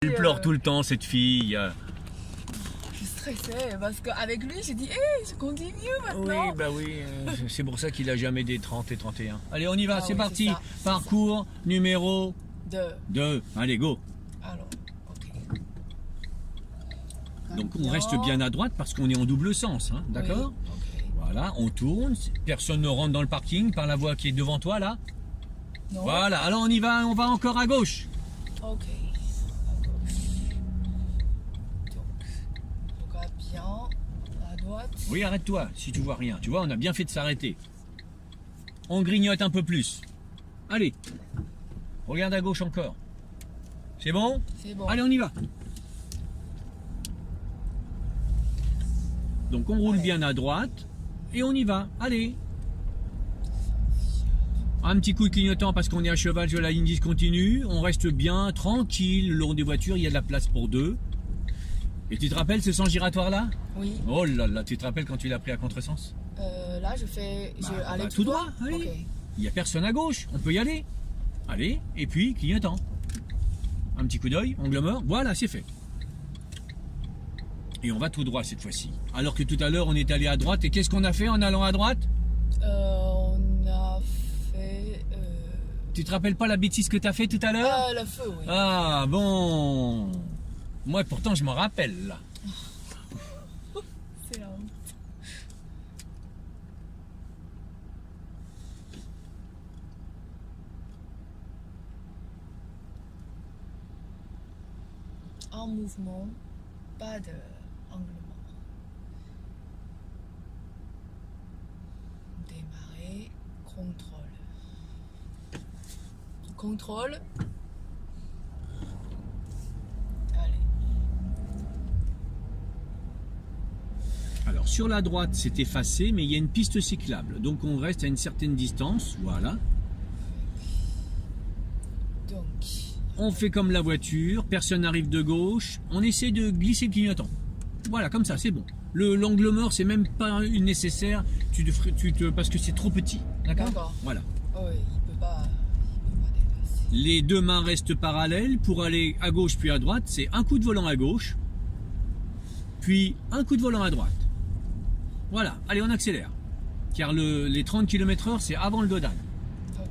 Elle pleure tout le temps, cette fille. Je suis stressée parce qu'avec lui, j'ai dit, hé, je continue maintenant. Oui, bah oui, c'est pour ça qu'il a jamais des 30 et 31. Allez, on y va, Ah c'est oui, parti. c'est ça, Parcours numéro Deux. 2. Allez, go. Alors, ok. Donc on reste bien à droite parce qu'on est en double sens, hein, d'accord? Oui, ok. Voilà, on tourne, personne ne rentre dans le parking par la voie qui est devant toi là. Non. Voilà, alors on y va, on va encore à gauche. Ok. À gauche. Donc, je regarde bien à droite. Oui, arrête-toi si tu vois rien. Tu vois, on a bien fait de s'arrêter. On grignote un peu plus. Allez, regarde à gauche encore. C'est bon? C'est bon. Allez, on y va. Donc on roule bien à droite et on y va. Allez. Un petit coup de clignotant parce qu'on est à cheval sur la ligne discontinue. On reste bien tranquille le long des voitures. Il y a de la place pour deux. Et tu te rappelles ce sens giratoire là? Oui. Oh là là, tu te rappelles quand tu l'as pris à contresens? Là, je fais. Je Bah, allais bah, tout droit. allez. Ok. Il n'y a personne à gauche. On peut y aller. Allez. Et puis clignotant. Un petit coup d'œil, angle mort. Voilà, c'est fait. Et on va tout droit cette fois-ci. Alors que tout à l'heure on est allé à droite. Et qu'est-ce qu'on a fait en allant à droite? On a fait. Tu te rappelles pas la bêtise que tu as fait tout à l'heure? Le feu, oui. Ah bon. Moi pourtant je m'en rappelle là. C'est la honte. En mouvement, pas de angle mort. Démarrer, contrôle. Contrôle. Allez. Alors sur la droite c'est effacé mais il y a une piste cyclable. Donc on reste à une certaine distance. Voilà. Donc, On fait comme la voiture, personne n'arrive de gauche, on essaie de glisser le clignotant. Voilà, comme ça, c'est bon. L'angle mort, c'est même pas nécessaire, parce que c'est trop petit. D'accord? D'accord. Voilà. oh oui, il peut pas dépasser. Les deux mains restent parallèles pour aller à gauche puis à droite. C'est un coup de volant à gauche, puis un coup de volant à droite. Voilà, allez, on accélère. Car les 30 km/h, c'est avant le Dodane. Ok.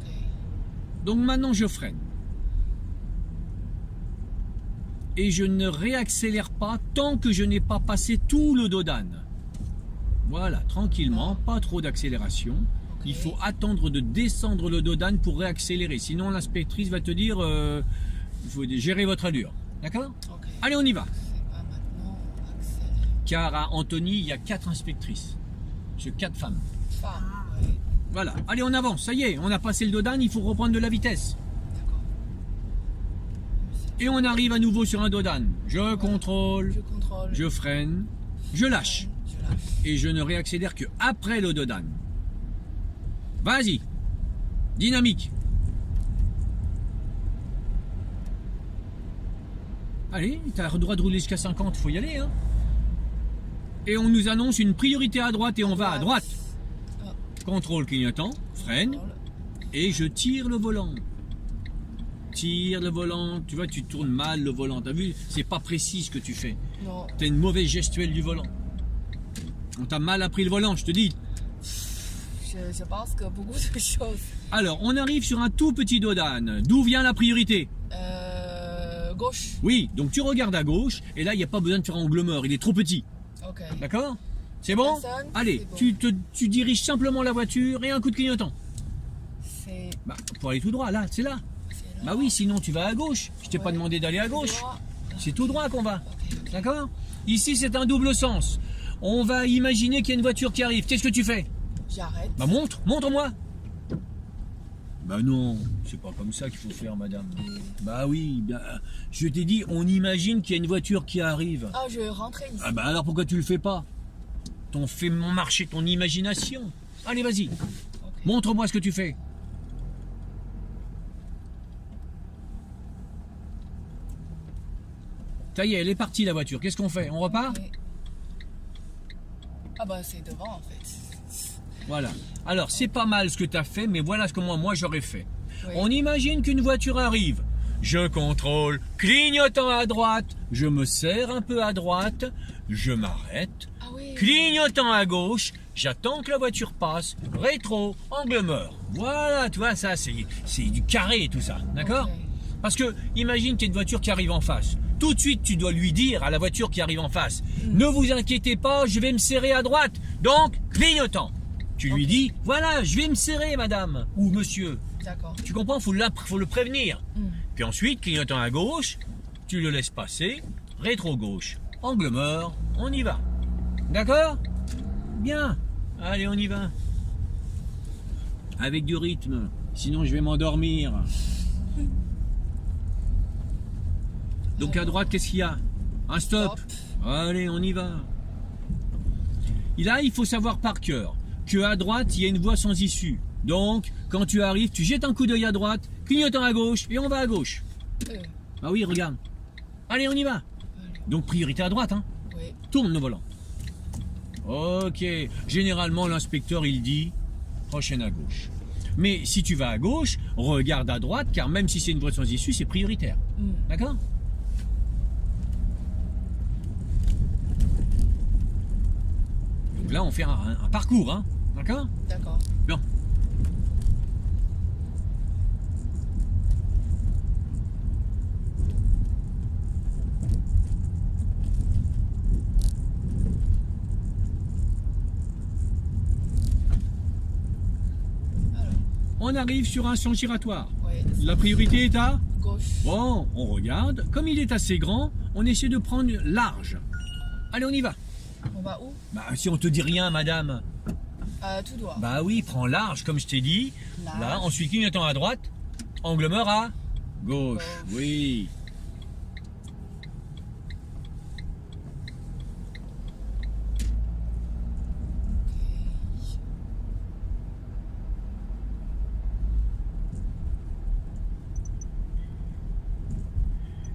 Donc maintenant, je freine. Et je ne réaccélère pas tant que je n'ai pas passé tout le Dodane. Voilà, tranquillement, pas trop d'accélération. Ok. Il faut attendre de descendre le Dodane pour réaccélérer. Sinon, l'inspectrice va te dire il faut gérer votre allure. D'accord? Ok. Allez, on y va. C'est pas maintenant, on accélère. Car à Antony, il y a 4 inspectrices. C'est 4 femmes. Femme, oui. Voilà, allez, on avance. Ça y est, on a passé le Dodane, il faut reprendre de la vitesse. D'accord. Et on arrive à nouveau sur un Dodane. Je contrôle, Je contrôle. je freine, je lâche. Je lâche. Et je ne réaccélère que après le Dodane. Vas-y, dynamique. Allez, tu as le droit de rouler jusqu'à 50, faut y aller. Hein. Et on nous annonce une priorité à droite et on va à droite. Ah, Contrôle clignotant, freine contrôle. et je tire le volant. Tire le volant, tu vois, tu tournes mal le volant. T'as vu, c'est pas précis ce que tu fais. Non. T'as une mauvaise gestuelle du volant. On t'a mal appris le volant, je te dis. Je pense que beaucoup de choses. Alors, on arrive sur un tout petit Dodane. D'où vient la priorité? Gauche. Oui, donc tu regardes à gauche, et là, il n'y a pas besoin de faire angle mort, il est trop petit. Ok. D'accord? C'est bon? Personne, Allez, c'est bon. tu diriges simplement la voiture et un coup de clignotant. C'est. Bah, pour aller tout droit, là, c'est là. C'est là. Bah oui, sinon tu vas à gauche. Je t'ai pas Ouais. demandé d'aller à gauche. Droit. C'est tout droit qu'on va. Ok, ok. D'accord? Ici, c'est un double sens. On va imaginer qu'il y a une voiture qui arrive. Qu'est-ce que tu fais? J'arrête. Bah montre-moi. Bah non, c'est pas comme ça qu'il faut faire, madame. Bah oui, bah, je t'ai dit, on imagine qu'il y a une voiture qui arrive. Ah, je rentrais ici. Ah bah alors pourquoi tu le fais pas? T'en fais marcher ton imagination. Allez, vas-y, Ok. montre-moi ce que tu fais. Ça y est, elle est partie la voiture. Qu'est-ce qu'on fait? On repart? Ok. Ah bah c'est devant en fait. Voilà. Alors, c'est pas mal ce que tu as fait, mais voilà ce que moi j'aurais fait. Oui. On imagine qu'une voiture arrive. je contrôle, clignotant à droite, je me serre un peu à droite, je m'arrête, Ah oui. clignotant à gauche, j'attends que la voiture passe, rétro, angle mort. Voilà, tu vois, ça c'est du carré tout ça, d'accord? Ok. Parce que imagine qu'il y a une voiture qui arrive en face. Tout de suite, tu dois lui dire à la voiture qui arrive en face, ne vous inquiétez pas, je vais me serrer à droite, donc clignotant. Tu lui Ok. dis, voilà, je vais me serrer, madame ou monsieur. D'accord. Tu comprends, faut le prévenir. Hmm. Puis ensuite, clignotant à gauche, tu le laisses passer, rétro gauche, angle mort, on y va. D'accord? Bien. Allez, on y va. Avec du rythme, sinon je vais m'endormir. Donc à droite, qu'est-ce qu'il y a? Un stop. Allez, on y va. Et là, il faut savoir par cœur que à droite, il y a une voie sans issue. Donc, quand tu arrives, tu jettes un coup d'œil à droite, clignotant à gauche, et on va à gauche. Ah oui, regarde. Allez, on y va. Donc, priorité à droite, hein. Oui. Tourne le volant. Ok. Généralement, l'inspecteur, il dit prochaine à gauche. Mais si tu vas à gauche, regarde à droite, car même si c'est une voie sans issue, c'est prioritaire. Hmm. D'accord? Donc là, on fait un parcours, hein. D'accord? D'accord. Bien. Alors, On arrive sur un sens giratoire. oui. La priorité est à... Gauche. Bon, on regarde. Comme il est assez grand, on essaie de prendre large. Allez, on y va. On va où? Bah, si on te dit rien, madame. Tout droit. Bah oui, prends large, comme je t'ai dit. Large. Là, ensuite, clignotant à droite. Angle mort à gauche. Gauche. Oui.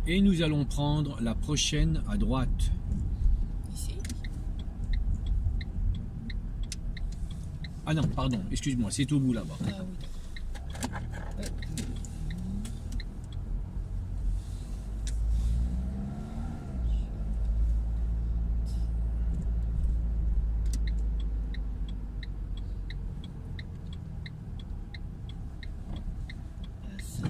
Et nous allons prendre la prochaine à droite. Ici. Ah non, pardon, excuse-moi, c'est au bout là-bas. Ah oui, d'accord. Oui. Ça.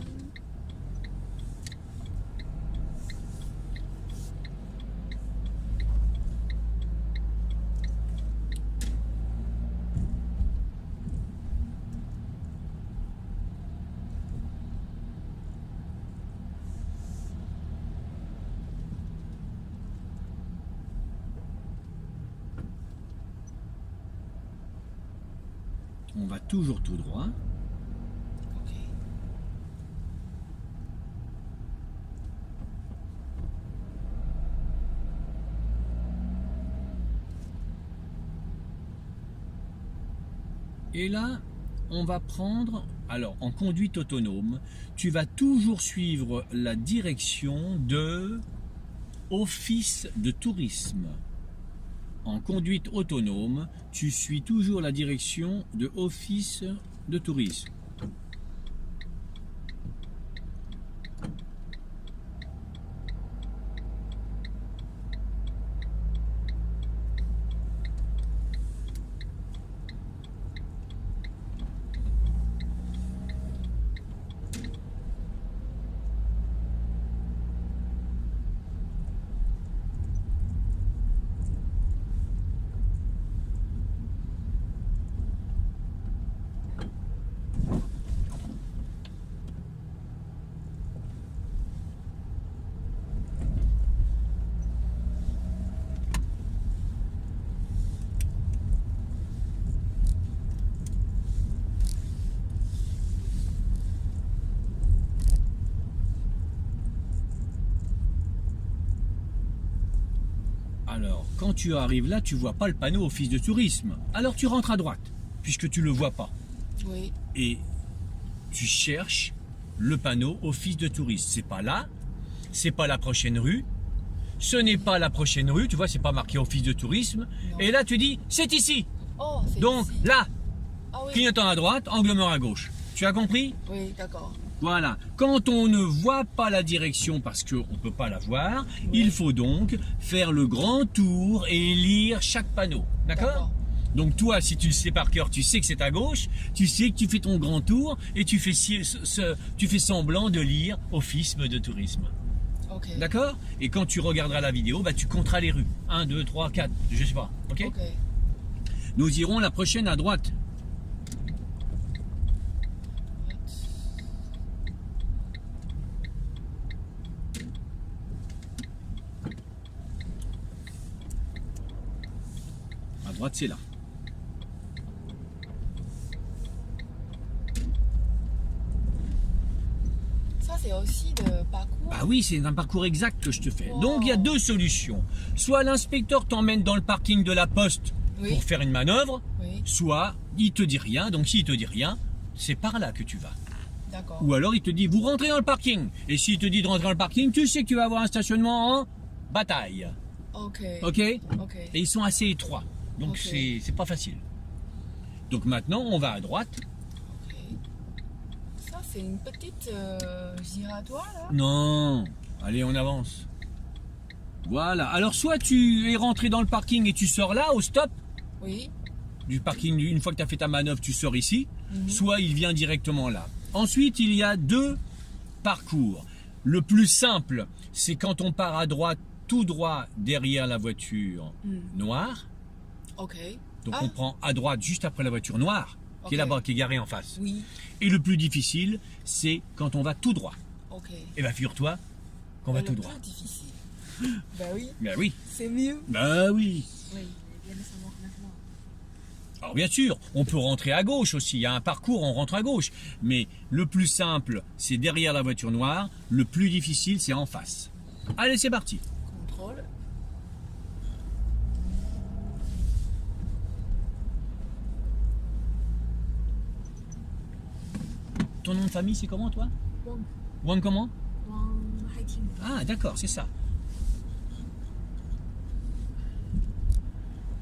On va toujours tout droit. Ok. Et là, on va prendre, alors en conduite autonome, tu vas toujours suivre la direction de Office de tourisme. En conduite autonome, tu suis toujours la direction de Office de tourisme. Alors, quand tu arrives là, tu vois pas le panneau Office de tourisme. Alors tu rentres à droite, puisque tu le vois pas. Oui. Et tu cherches le panneau Office de tourisme. C'est pas là, c'est pas la prochaine rue, ce n'est pas la prochaine rue, tu vois, c'est pas marqué Office de tourisme. Non. Et là, tu dis, c'est ici. Oh, c'est Donc ici. là, Ah oui. clignotant à droite, angle mort à gauche. Tu as compris? Oui, d'accord. Voilà. Quand on ne voit pas la direction parce qu'on ne peut pas la voir, Ouais. il faut donc faire le grand tour et lire chaque panneau. D'accord? Donc toi, si tu le sais par cœur, tu sais que c'est à gauche, tu sais que tu fais ton grand tour et tu fais semblant de lire Office de tourisme. Ok. D'accord? Et quand tu regarderas la vidéo, bah, tu compteras les rues. 1, 2, 3, 4, je sais pas. Ok? Ok. Nous irons la prochaine à droite. À droite, c'est là. Ça, c'est aussi de parcours. Bah oui, c'est un parcours exact que je te fais. Wow. Donc il y a deux solutions. Soit l'inspecteur t'emmène dans le parking de la poste Oui. pour faire une manœuvre, Oui, soit il te dit rien. Donc s'il te dit rien, c'est par là que tu vas. d'accord. Ou alors il te dit vous rentrez dans le parking. Et s'il te dit de rentrer dans le parking, tu sais que tu vas avoir un stationnement en bataille. Ok. Ok? Et Ok. ils sont assez étroits. Donc Ok. c'est pas facile. Donc maintenant on va à droite. Ok. Ça, c'est une petite giratoire là. Non. Allez, on avance. Voilà. Alors soit tu es rentré dans le parking et tu sors là au stop Oui. du parking, une fois que tu as fait ta manœuvre, tu sors ici, Mhm. soit il vient directement là. Ensuite, il y a deux parcours. Le plus simple, c'est quand on part à droite, tout droit derrière la voiture Mm. noire. Ok. Donc Ah. on prend à droite juste après la voiture noire, qui est Ok. là-bas, qui est garée en face. Oui. Et le plus difficile, c'est quand on va tout droit. Ok. Et bien figure-toi qu'on va Le tout droit. plus difficile. Bah oui, Ben oui, c'est mieux. ben oui. Oui, mais bien savoir maintenant. Alors bien sûr, on peut rentrer à gauche aussi. Il y a un parcours, on rentre à gauche. Mais le plus simple, c'est derrière la voiture noire. Le plus difficile, c'est en face. Allez, c'est parti. Contrôle. Ton nom de famille, c'est comment, toi? Wang. Wang comment? Wang Haiting. Ah, d'accord, c'est ça.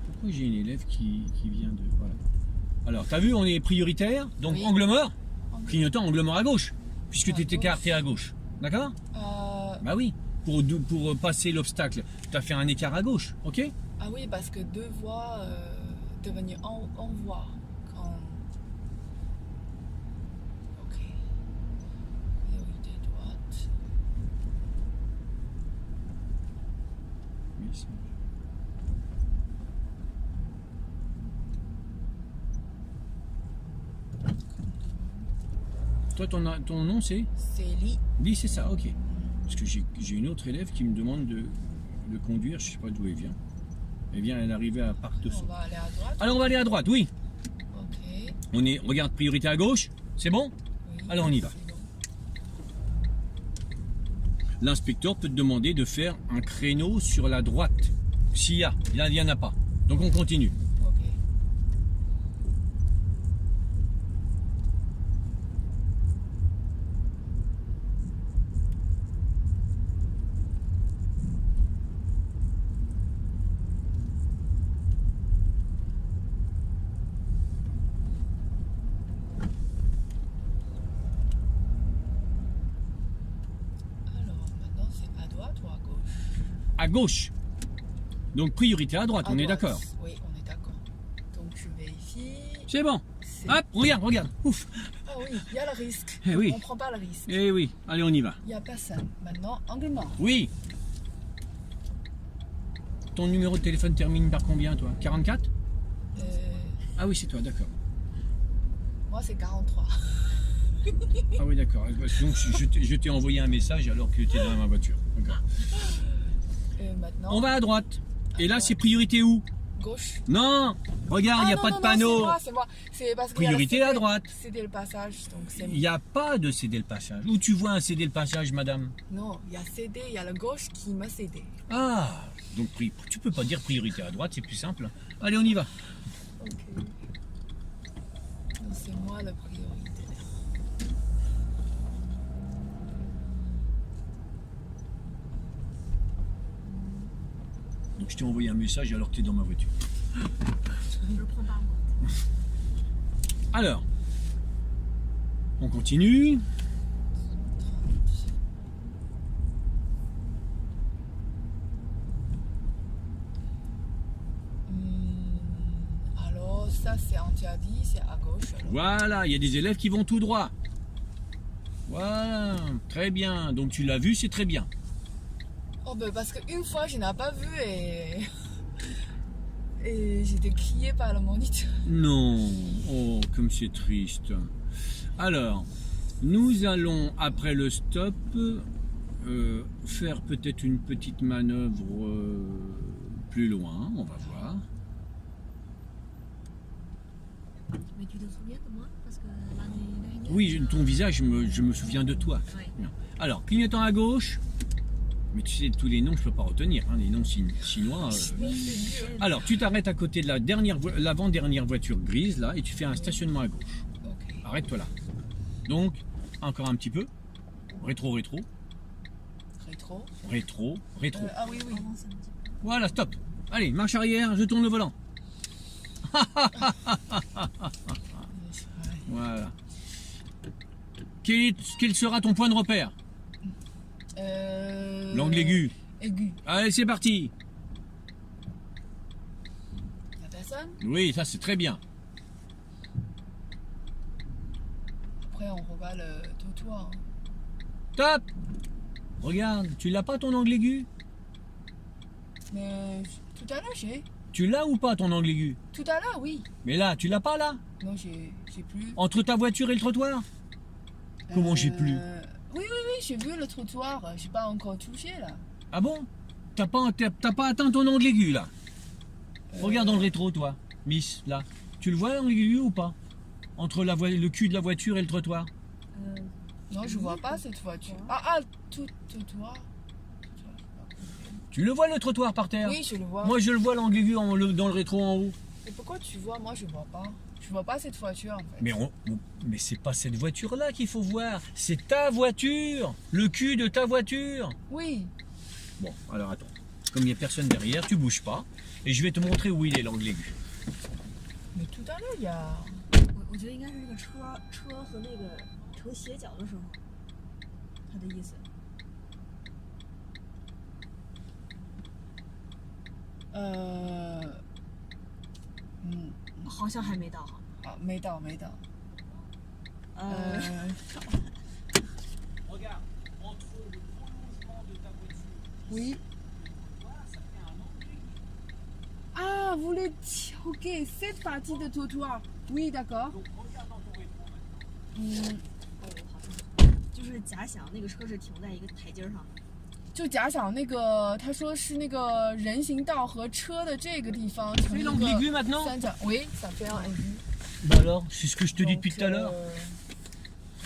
Pourquoi j'ai une élève qui vient de... Voilà. Alors, t'as vu, on est prioritaire. Donc, Oui. angle mort. Angle. Clignotant, angle mort à gauche. Puisque À tu es écarté gauche. à gauche. D'accord? Euh, Bah oui. Pour passer l'obstacle, tu as fait un écart à gauche. Ok? ah oui, parce que deux voies devenir en voie. Quand... Ok. Priorité droite. Oui, c'est- Toi, ton nom, c'est C'est lit. Lee, c'est ça, ok. Parce que j'ai une autre élève qui me demande de conduire, je sais pas d'où elle vient. Elle arrivait à Parc de On Sceaux. va aller à droite. Alors, on va aller à droite, oui. Ok. Regarde, priorité à gauche, c'est bon? Oui. Alors, on y va. C'est bon. L'inspecteur peut te demander de faire un créneau sur la droite. S'il y a, là, il n'y en a pas. Donc, on continue. Ok. Alors, maintenant, c'est à droite ou à gauche? À gauche. Donc, priorité à droite, À on est droite. d'accord. Oui, on est d'accord. Donc, je vérifie. C'est bon. C'est- Hop, regarde. Ouf. Ah oui, il y a le risque. Eh oui. On prend pas le risque. Eh oui, allez, on y va. Il n'y a personne. Maintenant, angle mort. Oui. Ton numéro de téléphone termine par combien, toi? 44? Euh, Ah oui, c'est toi, d'accord. moi, c'est 43. Ah oui, d'accord. Donc, je t'ai envoyé un message alors que tu étais dans ma voiture. D'accord. Maintenant, On va à droite. Et là, c'est priorité où? gauche. Non. Regarde, il n'y a non, pas non, de non, panneau. C'est moi. C'est parce qu'il y a le Priorité CD. à droite. Céder le passage. Donc c'est Il n'y a pas de céder le passage. Où tu vois un céder le passage, madame? Non, il y a CD, il y a le gauche qui m'a cédé. Ah. Donc, tu peux pas dire priorité à droite, c'est plus simple. Allez, on y va. Ok. Donc c'est moi le prioritaire. Donc, je t'ai envoyé un message alors que tu es dans ma voiture. Je le prends par moi. Alors, on continue. ça c'est interdit, c'est à gauche. alors. Voilà, il y a des élèves qui vont tout droit. Voilà, très bien. Donc tu l'as vu, c'est très bien. Oh ben parce qu'une fois je n'ai pas vu et j'étais criée par le moniteur. Non, oh, comme c'est triste. Alors, nous allons, après le stop, faire peut-être une petite manœuvre plus loin, on va voir. Mais tu te souviens de moi? Parce que l'année dernière. Oui, ton visage, je me souviens de toi. Ouais. Bien. Alors, clignotant à gauche, mais tu sais, tous les noms, je peux pas retenir, hein, les noms chinois. Alors, tu t'arrêtes à côté de l'avant-dernière voiture grise, là, et tu fais un stationnement à gauche. Ok. Arrête-toi là. Donc, encore un petit peu. Rétro, rétro, Rétro. rétro, rétro. Ah oui, oui. Avance un petit peu. Voilà, stop. Allez, marche arrière, je tourne le volant. Voilà. Quel sera ton point de repère? L'angle aigu. Aigu. Allez, c'est parti. La personne. Oui, ça c'est très bien. Après on regarde le trottoir. Top. Regarde, tu l'as pas ton angle aigu? Mais tout à l'heure j'ai. Tu l'as ou pas ton angle aigu? Tout à l'heure oui. Mais là, tu l'as pas là? Non j'ai plus. Entre ta voiture et le trottoir? Comment j'ai plus? Oui, oui, oui, j'ai vu le trottoir. J'ai pas encore touché là. Ah bon? T'as pas atteint ton angle aigu là? Regarde dans le rétro toi, Miss, là. Tu le vois l'angle aigu ou pas? Entre le cul de la voiture et le trottoir? Non, je vois pas cette voiture. Ah, tout trottoir. Tu le vois le trottoir par terre? Oui, je le vois. Moi je le vois l'angle aigu dans le rétro en haut. Et pourquoi tu vois? Moi je vois pas. Je vois pas cette voiture en fait. Mais c'est pas cette voiture là qu'il faut voir, c'est ta voiture, le cul de ta voiture. Oui. Bon, alors attends, comme il n'y a personne derrière, tu bouges pas, et je vais te montrer où il est l'angle aigu. Mais tout à l'heure il y a. 我觉得应该是那个车和那个车斜角的时候，他的意思。好像还没到哈。啊，没到。Regarde, entre le prolongement de ta voiture, Oui. voilà, ça fait un angle aigu. Ah, vous le dites. Ok, cette partie de trottoir. Oui, d'accord. Donc regarde dans ton rétro maintenant. 哦，好像就是假想那个车是停在一个台阶上的。就假想那个，他说是那个人行道和车的这个地方成 Fais 一 l'angle aigu 个 maintenant. 三角。Oui, ça fait un aigu. Bah alors, c'est ce que je te dis Donc, depuis tout à l'heure.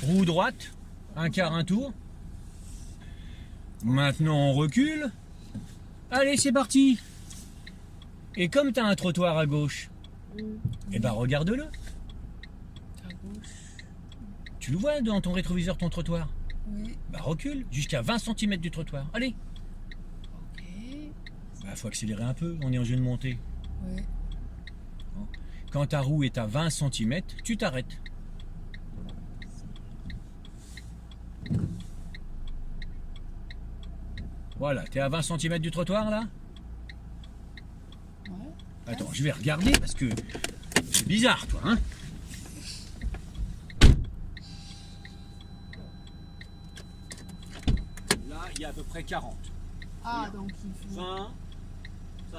Roue droite, un quart, un tour. Maintenant on recule. Allez, c'est parti. Et comme tu as un trottoir à gauche, eh ben regarde-le. à gauche. Tu le vois dans ton rétroviseur, ton trottoir? Oui, Bah recule jusqu'à 20 cm du trottoir. Allez. ok. Bah faut accélérer un peu, on est en jeu de montée. Oui. Quand ta roue est à 20 cm, tu t'arrêtes. Voilà, t'es à 20 cm du trottoir là? Ouais. Attends, je vais regarder parce que c'est bizarre toi, hein? Là, il y a à peu près 40. Ah, donc il faut. 20,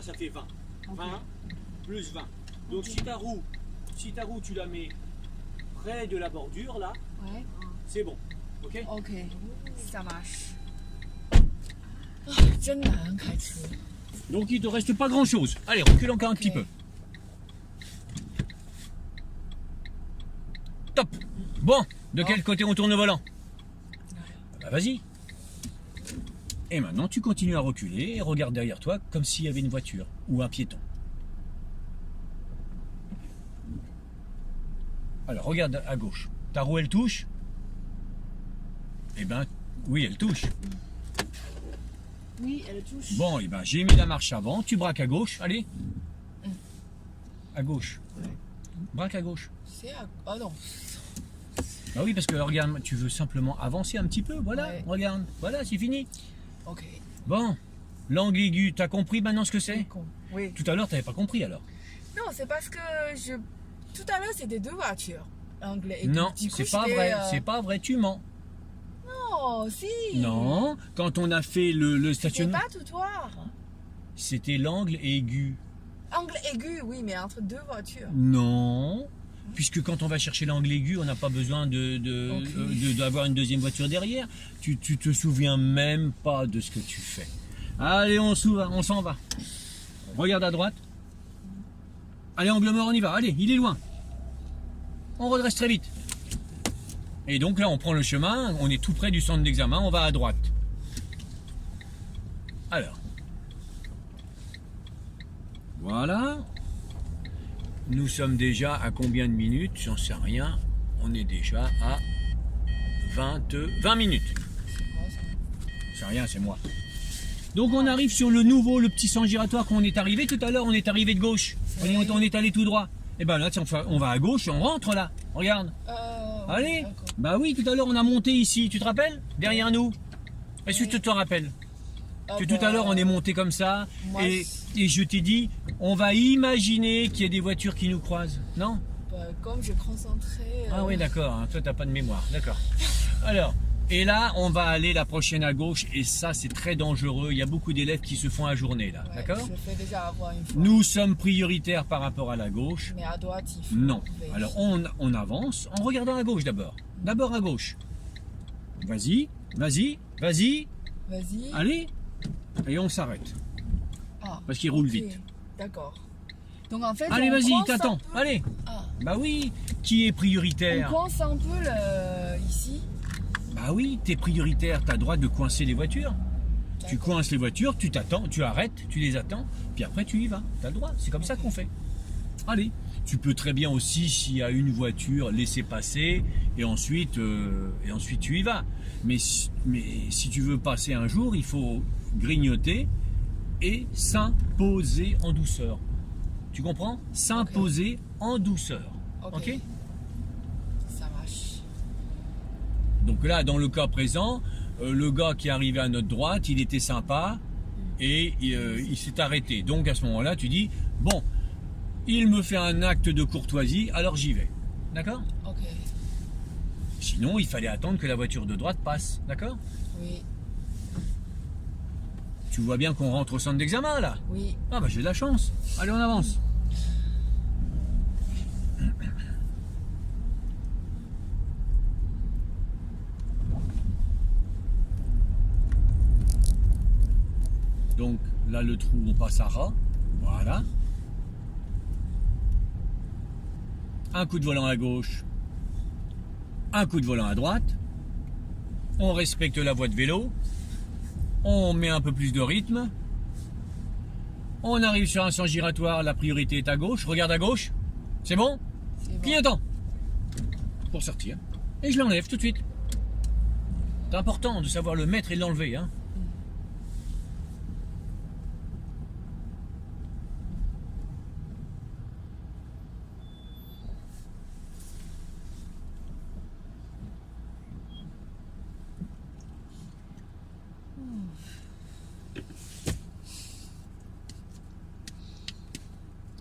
ça fait 20. Ok. 20 plus 20. Donc si ta roue, tu la mets près de la bordure là, Ouais. c'est bon. Ok? Ok, ça marche. Ah, 真难开车。 Donc il te reste pas grand chose. Allez, recule encore un petit peu. Top. Bon, de quel côté on tourne le volant? Bah vas-y. Et maintenant tu continues à reculer et regarde derrière toi comme s'il y avait une voiture ou un piéton. Alors regarde à gauche. Ta roue elle touche? Eh ben oui, elle touche. Oui, elle touche. Bon, eh ben j'ai mis la marche avant, tu braques à gauche, allez. À gauche. Braque à gauche. C'est à. Ah non. Bah oui, parce que regarde, tu veux simplement avancer un petit peu, voilà, Ouais. regarde, voilà, c'est fini. Ok. Bon, l'angle aigu, t'as compris maintenant ce que c'est? Con. Oui. Tout à l'heure, t'avais pas compris alors. Non, c'est parce que tout à l'heure, c'était 2 voitures. L'angle aigu. Non, Du coup, c'est pas j'étais, vrai, c'est pas vrai, tu mens. Non, si. Non, quand on a fait le C'était stationnement, pas trottoir. c'était l'angle aigu. Angle aigu, oui, mais entre 2 voitures. Non, puisque quand on va chercher l'angle aigu, on n'a pas besoin d'avoir une deuxième voiture derrière. Tu te souviens même pas de ce que tu fais. Allez, on s'en va. Regarde à droite. Allez, angle mort, on y va. Allez, il est loin. On redresse très vite. Et donc là, on prend le chemin, on est tout près du centre d'examen, on va à droite. Alors. Voilà. Nous sommes déjà à combien de minutes? J'en sais rien. On est déjà à 20 minutes. C'est rien, c'est moi. Donc on arrive sur le nouveau, le petit sens giratoire qu'on est arrivé. Tout à l'heure, on est arrivé de gauche. On est allé tout droit. Et ben là, on va à gauche et on rentre là. Regarde. Allez. D'accord. Bah oui, tout à l'heure, on a monté ici. Tu te rappelles? Derrière nous. Est-ce que tu te rappelles? Que tout à l'heure, on est monté comme ça. Moi, Et je t'ai dit, on va imaginer qu'il y a des voitures qui nous croisent. Non? Comme je concentrais. Ah oui, d'accord. Hein, toi, t'as pas de mémoire. D'accord. Alors, et là, on va aller la prochaine à gauche. Et ça, c'est très dangereux. Il y a beaucoup d'élèves qui se font ajourner là. Ouais, D'accord? Je fais déjà avoir une fois. Nous sommes prioritaires par rapport à la gauche. Mais à droite, il faut. Non. vérifier. Alors, on avance en regardant à gauche d'abord. D'abord à gauche. Vas-y, vas-y, vas-y. Vas-y. Allez. Et on s'arrête. Ah, Parce qu'il roule ok. vite. D'accord. Donc en fait. Allez, on vas-y, coince t'attends. un peu- Allez. Ah. Bah oui. Qui est On prioritaire? coince un peu ici. Bah oui, t'es prioritaire. T'as le droit de coincer les voitures. Tu D'accord. coinces les voitures, tu t'attends, tu arrêtes, tu les attends, puis après tu y vas. T'as le droit. C'est comme ça qu'on fait. Allez. Tu peux très bien aussi, s'il y a une voiture, laisser passer et ensuite tu y vas. Mais si tu veux passer un jour, il faut grignoter et s'imposer en douceur. Tu comprends? S'imposer en douceur. Ok? Ça marche. Donc là, dans le cas présent, le gars qui est arrivé à notre droite, il était sympa et il s'est arrêté. Donc à ce moment-là, tu dis, bon, il me fait un acte de courtoisie, alors j'y vais. D'accord? Ok. Sinon, il fallait attendre que la voiture de droite passe. D'accord? Oui. Tu vois bien qu'on rentre au centre d'examen, là? Oui. Ah bah j'ai de la chance. Allez, on avance. Donc là, le trou, on passe à ras. Voilà. Un coup de volant à gauche. Un coup de volant à droite. On respecte la voie de vélo. On met un peu plus de rythme. On arrive sur un sens giratoire, la priorité est à gauche. Regarde à gauche. C'est bon? C'est bon. Clignotant. Pour sortir. Et je l'enlève tout de suite. C'est important de savoir le mettre et l'enlever. Hein.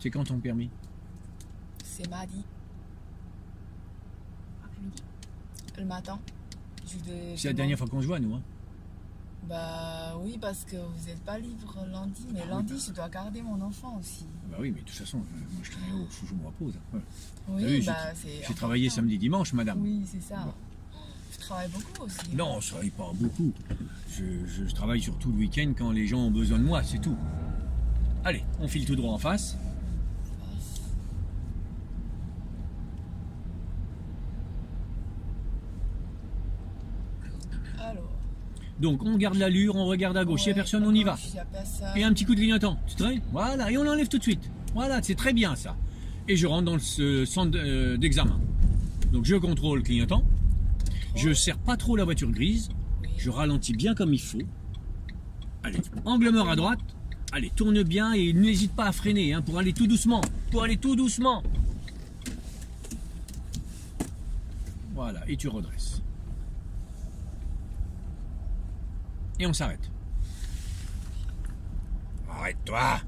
C'est quand ton permis? C'est mardi, Après-midi. le matin. C'est la dernière fois qu'on se voit, nous. Hein. Bah oui, parce que vous n'êtes pas libre lundi. Mais lundi, je dois garder mon enfant aussi. Bah oui, mais de toute façon, moi je travaille au je me repose. Ouais. Oui, Oui, bah c'est. J'ai travaillé important. samedi, dimanche, madame. Oui, c'est ça. Bon. Je travaille beaucoup aussi. Non, je travaille pas beaucoup. Je travaille surtout le week-end quand les gens ont besoin de moi, c'est tout. Allez, on file tout droit en face. Alors. Donc on garde l'allure, on regarde à gauche, il n'y a personne, on y va. Il y a personne. Et un petit coup de clignotant, tu te rends? Voilà, et on l'enlève tout de suite. Voilà, c'est très bien ça. Et je rentre dans ce centre d'examen. Donc je contrôle le clignotant. Je serre pas trop la voiture grise. Je ralentis bien comme il faut. Allez, angle mort à droite. Allez, tourne bien et n'hésite pas à freiner hein, pour aller tout doucement. Pour aller tout doucement. Voilà, et tu redresses. Et on s'arrête. Arrête-toi.